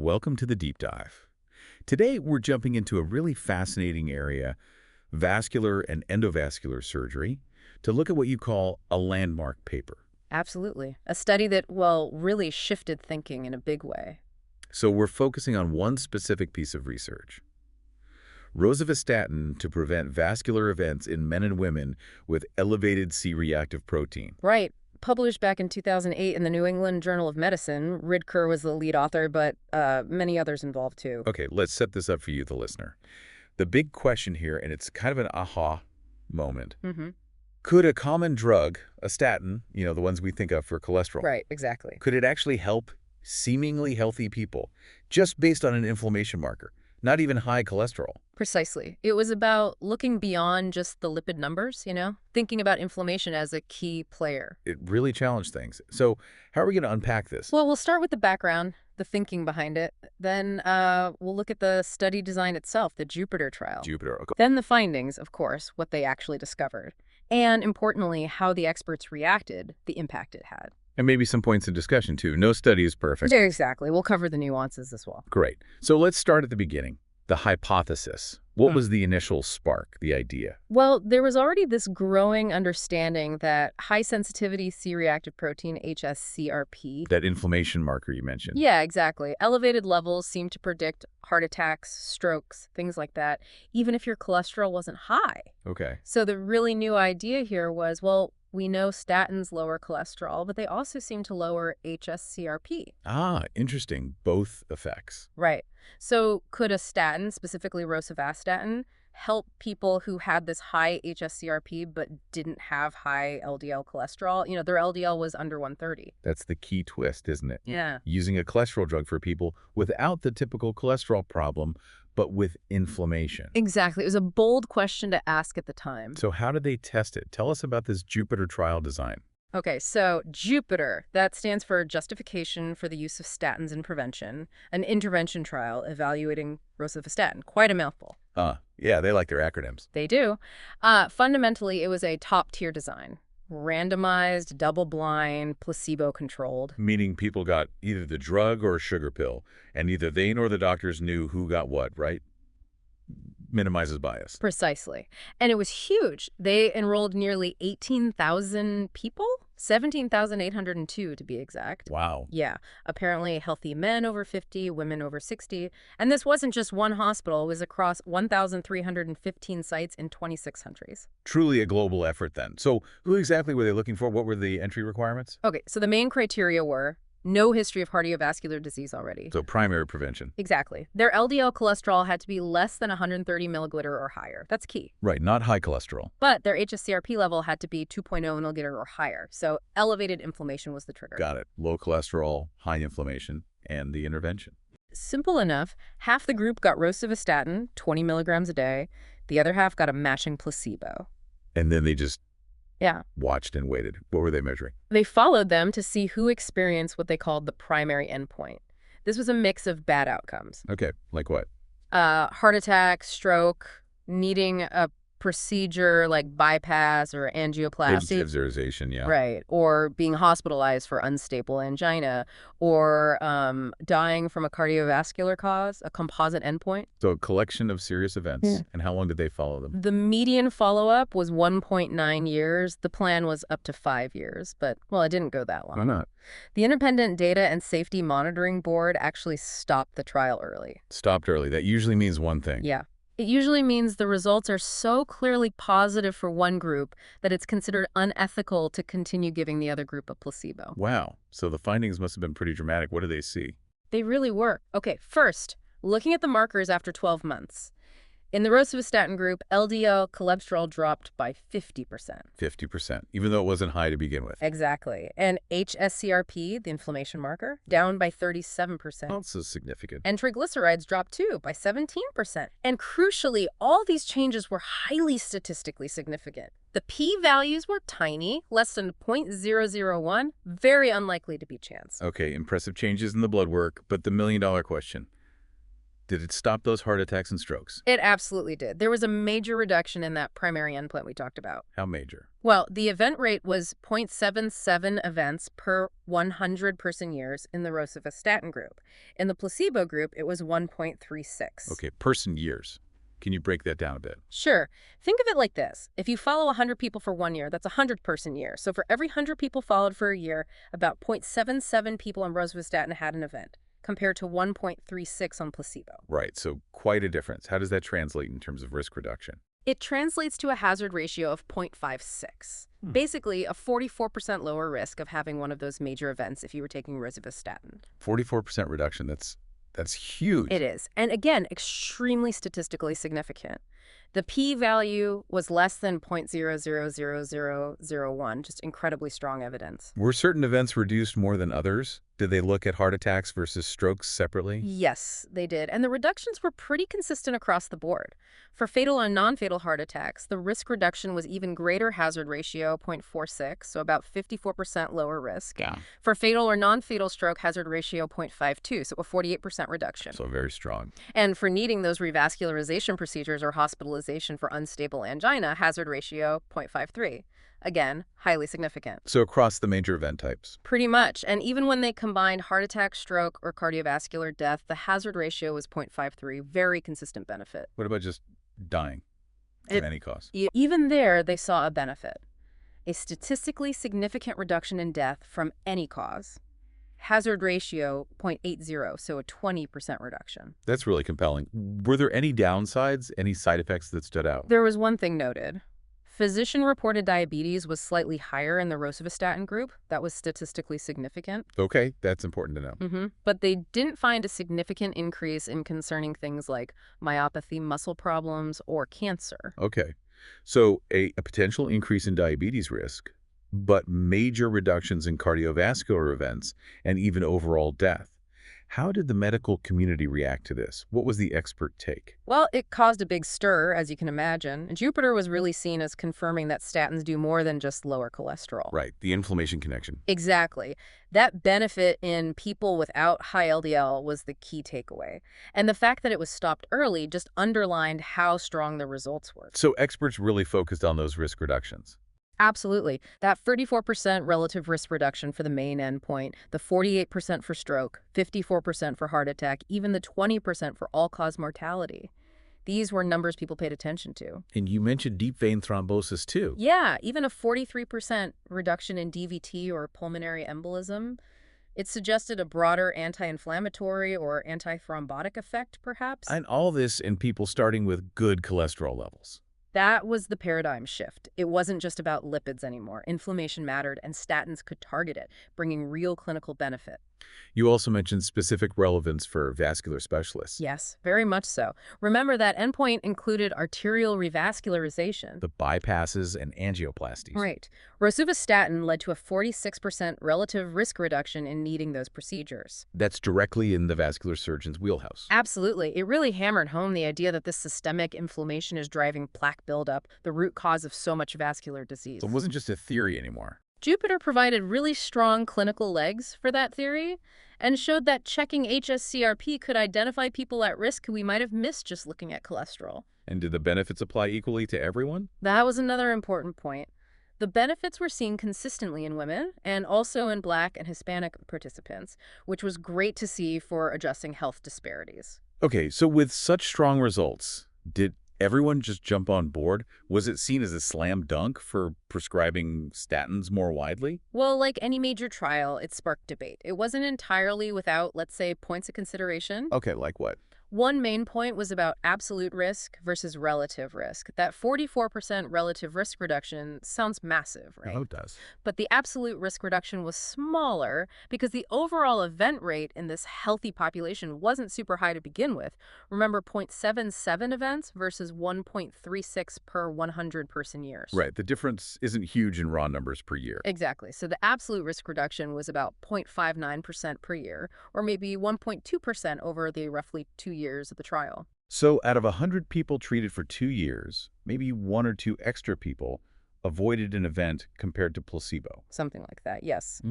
welcome to the deep dive. Today, we're jumping into a really fascinating area, vascular and endovascular surgery, to look at what you call a landmark paper. Absolutely. A study that, well, really shifted thinking in a big way. So we're focusing on one specific piece of research. Rosuvastatin to prevent vascular events in men and women with elevated C-reactive protein. Right. Published back in 2008 in the New England Journal of Medicine. Rydker was the lead author, but many others involved too. Okay, let's set this up for you, the listener. The big question here, and it's kind of an aha moment. Could a common drug, a statin, the ones we think of for cholesterol, Right, exactly. could it actually help seemingly healthy people just based on an inflammation marker, not even high cholesterol? Precisely. It was about looking beyond just the lipid numbers, thinking about inflammation as a key player. It really challenged things. So how are we going to unpack this? Well, we'll start with the background, the thinking behind it. Then we'll look at the study design itself, the Jupiter trial. Jupiter. Okay. Then the findings, of course, what they actually discovered. And importantly, how the experts reacted, the impact it had. And maybe some points of discussion, too. No study is perfect. Exactly. We'll cover the nuances as well. Great. So let's start at the beginning. The hypothesis. What was the initial spark, the idea? Well, there was already this growing understanding that high-sensitivity C-reactive protein, HS-CRP... That inflammation marker you mentioned. Yeah, exactly. Elevated levels seem to predict heart attacks, strokes, things like that, even if your cholesterol wasn't high. Okay. So the really new idea here was, well, we know statins lower cholesterol, but they also seem to lower HS-CRP. Ah, interesting. Both effects. Right. So could a statin, specifically rosuvastatin, help people who had this high HS-CRP but didn't have high LDL cholesterol? Their LDL was under 130. That's the key twist, isn't it? Yeah. Using a cholesterol drug for people without the typical cholesterol problem, but with inflammation. Exactly. It was a bold question to ask at the time. So how did they test it? Tell us about this Jupiter trial design. Okay, so Jupiter, that stands for Justification for the Use of Statins in Prevention, an intervention trial evaluating rosuvastatin. Quite a mouthful. Yeah, they like their acronyms. They do. Fundamentally, it was a top-tier design. Randomized, double-blind, placebo-controlled. Meaning people got either the drug or a sugar pill, and neither they nor the doctors knew who got what, right? Minimizes bias. Precisely. And it was huge. They enrolled nearly 18,000 people? 17,802 to be exact. Wow. Yeah. Apparently healthy men over 50, women over 60. And this wasn't just one hospital. It was across 1,315 sites in 26 countries. Truly a global effort then. So who exactly were they looking for? What were the entry requirements? Okay, so the main criteria were no history of cardiovascular disease already. So primary prevention. Exactly. Their LDL cholesterol had to be less than 130 milligliter or higher. That's key. Right, not high cholesterol. But their HS-CRP level had to be 2.0 milliliter or higher. So elevated inflammation was the trigger. Got it. Low cholesterol, high inflammation, and the intervention. Simple enough. Half the group got rosuvastatin, 20 milligrams a day. The other half got a matching placebo. And then they just Yeah. watched and waited. What were they measuring? They followed them to see who experienced what they called the primary endpoint. This was a mix of bad outcomes. Okay, like what? Heart attack, stroke, needing a procedure like bypass or angioplasty. Exercisation, yeah. Right. Or being hospitalized for unstable angina, or dying from a cardiovascular cause, a composite endpoint. So a collection of serious events. Yeah. And how long did they follow them? The median follow-up was 1.9 years. The plan was up to 5 years, but, well, it didn't go that long. Why not? The Independent Data and Safety Monitoring Board actually stopped the trial early. Stopped early. That usually means one thing. Yeah. It usually means the results are so clearly positive for one group that it's considered unethical to continue giving the other group a placebo. Wow. So the findings must have been pretty dramatic. What did they see? They really were. Okay, first, looking at the markers after 12 months. In the rosuvastatin group, LDL cholesterol dropped by 50%. 50%, even though it wasn't high to begin with. Exactly. And HS-CRP, the inflammation marker, down by 37%. Also significant. And triglycerides dropped too, by 17%. And crucially, all these changes were highly statistically significant. The p-values were tiny, less than 0.001, very unlikely to be chance. Okay, impressive changes in the blood work, but the million-dollar question. Did it stop those heart attacks and strokes? It absolutely did. There was a major reduction in that primary endpoint we talked about. How major? Well, the event rate was 0.77 events per 100 person years in the Rosuvastatin group. In the placebo group, it was 1.36. Okay, person years. Can you break that down a bit? Sure. Think of it like this. If you follow 100 people for 1 year, that's a 100-person year. So for every 100 people followed for a year, about 0.77 people on rosuvastatin had an event, compared to 1.36 on placebo. Right, so quite a difference. How does that translate in terms of risk reduction? It translates to a hazard ratio of 0.56. Basically, a 44% lower risk of having one of those major events if you were taking rosuvastatin. 44% reduction, that's huge. It is. And again, extremely statistically significant. The p-value was less than 0.000001, just incredibly strong evidence. Were certain events reduced more than others? Did they look at heart attacks versus strokes separately? Yes, they did. And the reductions were pretty consistent across the board. For fatal and non-fatal heart attacks, the risk reduction was even greater hazard ratio, 0.46, so about 54% lower risk. Yeah. For fatal or non-fatal stroke, hazard ratio 0.52, so a 48% reduction. So very strong. And for needing those revascularization procedures or hospitalization for unstable angina, hazard ratio 0.53. Again, highly significant. So across the major event types. Pretty much. And even when they combined heart attack, stroke, or cardiovascular death, the hazard ratio was 0.53. Very consistent benefit. What about just dying from any cause? Even there, they saw a benefit. A statistically significant reduction in death from any cause. Hazard ratio 0.80, so a 20% reduction. That's really compelling. Were there any downsides, any side effects that stood out? There was one thing noted. Physician-reported diabetes was slightly higher in the rosuvastatin group. That was statistically significant. Okay, that's important to know. But they didn't find a significant increase in concerning things like myopathy, muscle problems, or cancer. Okay, so a potential increase in diabetes risk, but major reductions in cardiovascular events and even overall death. How did the medical community react to this? What was the expert take? Well, it caused a big stir, as you can imagine. Jupiter was really seen as confirming that statins do more than just lower cholesterol. Right, the inflammation connection. Exactly. That benefit in people without high LDL was the key takeaway. And the fact that it was stopped early just underlined how strong the results were. So experts really focused on those risk reductions. Absolutely. That 34% relative risk reduction for the main endpoint, the 48% for stroke, 54% for heart attack, even the 20% for all-cause mortality. These were numbers people paid attention to. And you mentioned deep vein thrombosis too. Yeah, even a 43% reduction in DVT or pulmonary embolism. It suggested a broader anti-inflammatory or anti-thrombotic effect, perhaps. And all this in people starting with good cholesterol levels. That was the paradigm shift. It wasn't just about lipids anymore. Inflammation mattered, and statins could target it, bringing real clinical benefit. You also mentioned specific relevance for vascular specialists. Yes, very much so. Remember that endpoint included arterial revascularization. The bypasses and angioplasties. Right. Rosuvastatin led to a 46% relative risk reduction in needing those procedures. That's directly in the vascular surgeon's wheelhouse. Absolutely. It really hammered home the idea that this systemic inflammation is driving plaque buildup, the root cause of so much vascular disease. So it wasn't just a theory anymore. Jupiter provided really strong clinical legs for that theory and showed that checking HS-CRP could identify people at risk who we might have missed just looking at cholesterol. And did the benefits apply equally to everyone? That was another important point. The benefits were seen consistently in women and also in Black and Hispanic participants, which was great to see for addressing health disparities. Okay, so with such strong results, did everyone just jump on board? Was it seen as a slam dunk for prescribing statins more widely? Well, like any major trial, it sparked debate. It wasn't entirely without, let's say, points of consideration. Okay, like what? One main point was about absolute risk versus relative risk. That 44% relative risk reduction sounds massive, right? Oh, it does. But the absolute risk reduction was smaller because the overall event rate in this healthy population wasn't super high to begin with. Remember, 0.77 events versus 1.36 per 100 person years. Right. The difference isn't huge in raw numbers per year. Exactly. So the absolute risk reduction was about 0.59% per year, or maybe 1.2% over the roughly 2 years of the trial. So out of 100 people treated for 2 years, maybe 1 or 2 extra people avoided an event compared to placebo. Something like that, yes.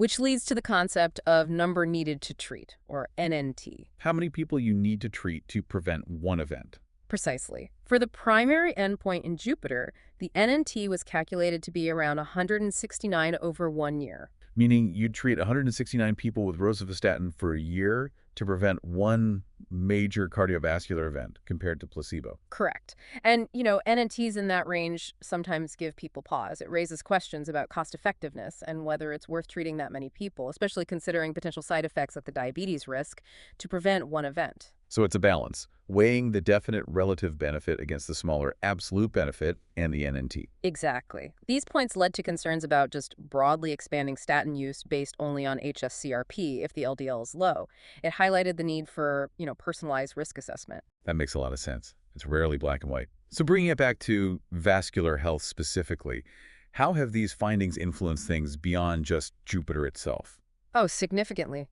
which leads to the concept of number needed to treat, or NNT. How many people you need to treat to prevent one event? Precisely. For the primary endpoint in Jupiter, the NNT was calculated to be around 169 over 1 year. Meaning you'd treat 169 people with rosuvastatin for a year to prevent one major cardiovascular event compared to placebo. Correct. And, NNTs in that range sometimes give people pause. It raises questions about cost effectiveness and whether it's worth treating that many people, especially considering potential side effects like the diabetes risk, to prevent one event. So it's a balance, weighing the definite relative benefit against the smaller absolute benefit and the NNT. Exactly. These points led to concerns about just broadly expanding statin use based only on HS-CRP if the LDL is low. It highlighted the need for, personalized risk assessment. That makes a lot of sense. It's rarely black and white. So bringing it back to vascular health specifically, how have these findings influenced things beyond just Jupiter itself? Oh, significantly.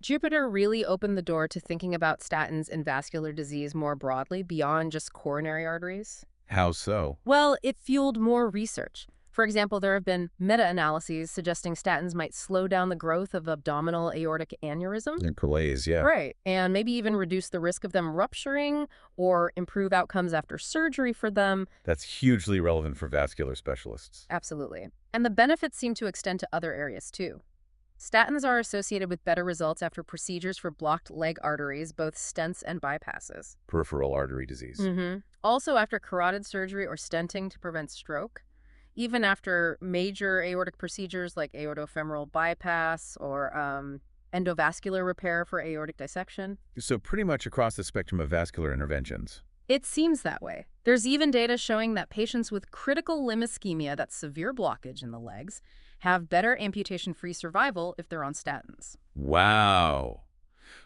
Jupiter really opened the door to thinking about statins and vascular disease more broadly beyond just coronary arteries. How so? Well, it fueled more research. For example, there have been meta-analyses suggesting statins might slow down the growth of abdominal aortic aneurysm. And Calais, yeah. Right, and maybe even reduce the risk of them rupturing or improve outcomes after surgery for them. That's hugely relevant for vascular specialists. Absolutely. And the benefits seem to extend to other areas too. Statins are associated with better results after procedures for blocked leg arteries, both stents and bypasses. Peripheral artery disease. Also after carotid surgery or stenting to prevent stroke. Even after major aortic procedures like aortofemoral bypass or endovascular repair for aortic dissection. So pretty much across the spectrum of vascular interventions. It seems that way. There's even data showing that patients with critical limb ischemia, that's severe blockage in the legs, have better amputation-free survival if they're on statins. Wow.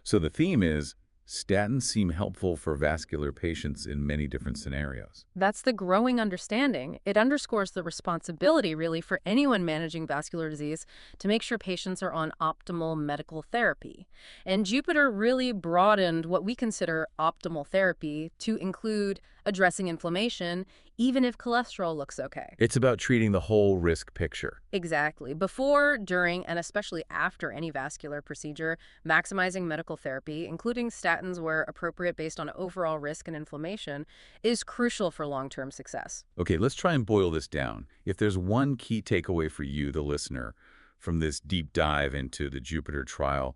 So the theme is statins seem helpful for vascular patients in many different scenarios. That's the growing understanding. It underscores the responsibility, really, for anyone managing vascular disease to make sure patients are on optimal medical therapy. And Jupiter really broadened what we consider optimal therapy to include addressing inflammation, even if cholesterol looks okay. It's about treating the whole risk picture. Exactly. Before, during, and especially after any vascular procedure, maximizing medical therapy, including statins where appropriate based on overall risk and inflammation, is crucial for long-term success. Okay, let's try and boil this down. If there's one key takeaway for you, the listener, from this deep dive into the Jupiter trial,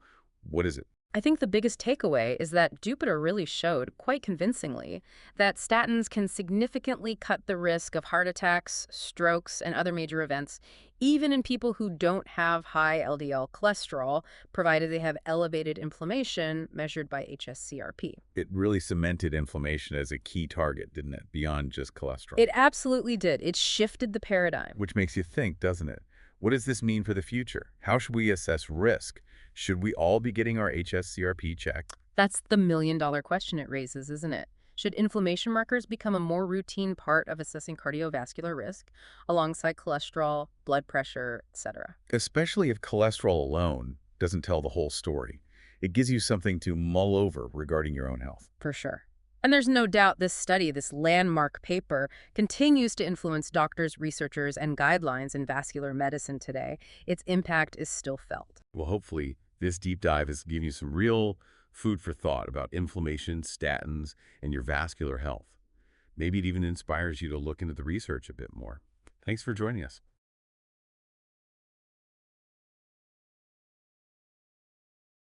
what is it? I think the biggest takeaway is that Jupiter really showed, quite convincingly, that statins can significantly cut the risk of heart attacks, strokes, and other major events, even in people who don't have high LDL cholesterol, provided they have elevated inflammation measured by HS-CRP. It really cemented inflammation as a key target, didn't it, beyond just cholesterol? It absolutely did. It shifted the paradigm. Which makes you think, doesn't it? What does this mean for the future? How should we assess risk? Should we all be getting our HS-CRP checked? That's the million-dollar question it raises, isn't it? Should inflammation markers become a more routine part of assessing cardiovascular risk, alongside cholesterol, blood pressure, etc.? Especially if cholesterol alone doesn't tell the whole story. It gives you something to mull over regarding your own health. For sure. And there's no doubt this study, this landmark paper, continues to influence doctors, researchers, and guidelines in vascular medicine today. Its impact is still felt. Well, hopefully, this deep dive has given you some real food for thought about inflammation, statins, and your vascular health. Maybe it even inspires you to look into the research a bit more. Thanks for joining us.